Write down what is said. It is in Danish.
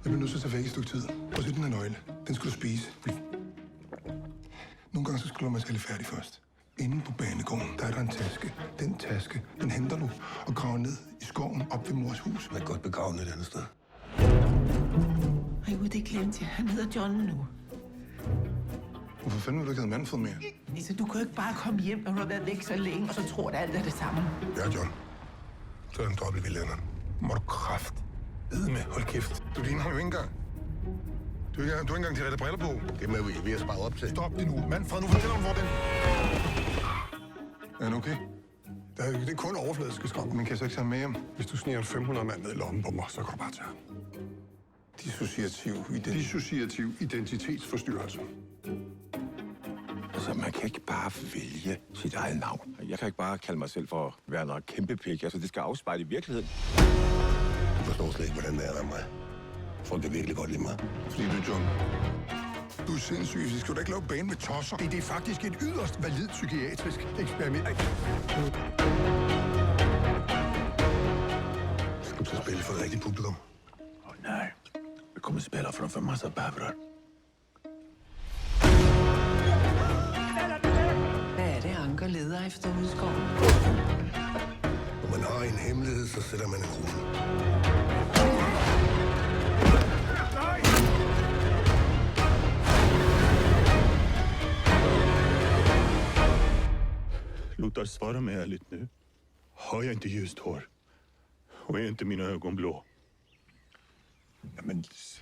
bliver nødt til at tage væk i et stykke tid. Prøv at se den her nøgle. Den skal du spise. Nogle gange så skal du være lidt færdig først. Inde på banegården, der er der en taske. Den taske, den henter du og graver ned i skoven op ved mors hus. Jeg er godt begravet et andet sted. Ej, det glemte jeg. Han hedder John nu. Hvorfor fanden vil du ikke have Manfred mere? Lisa, du kan jo ikke bare komme hjem, når du har været væk så længe, og så tror du, at alt er det samme. Ja, John. Så er den dobbelt ved lænderen. Må du kraft. Med, hold kæft. Du ligner ham jo ikke engang. Du har ikke engang de rette briller på. Det er vi ved at spare op til. Stop det nu. Manfred, nu fortæller hun, hvor den... Er han okay? Det er kun overfladiske skam. Men kan jeg så ikke tage ham med hjem? Hvis du sniger 500 mand ned i lommen på mig, så kan du bare tage ham. Dissociativ identitetsforstyrrelse. Altså, man kan ikke bare vælge sit eget navn. Jeg kan ikke bare kalde mig selv for Werner Kæmpepik. Altså, det skal afspejle i virkeligheden. Du forstår slet ikke, hvordan det er der mig. Folk det virkelig godt lide mig. Fordi du er John. Du er sindssyg. Så skal du ikke lave bane med tosser. Det er faktisk et yderst validt psykiatrisk eksperiment. Skal du så spille for det rigtige publikum? Nej, vi kommer spela från för massa bävrar. Hvad er det, Anker leder efter ude i skoven? Når man har en hemmelighed, så sætter man en krone. Lothar, svara mig ärligt nu. Har jag inte ljust hår? Och är inte mina ögon blå? Jamen,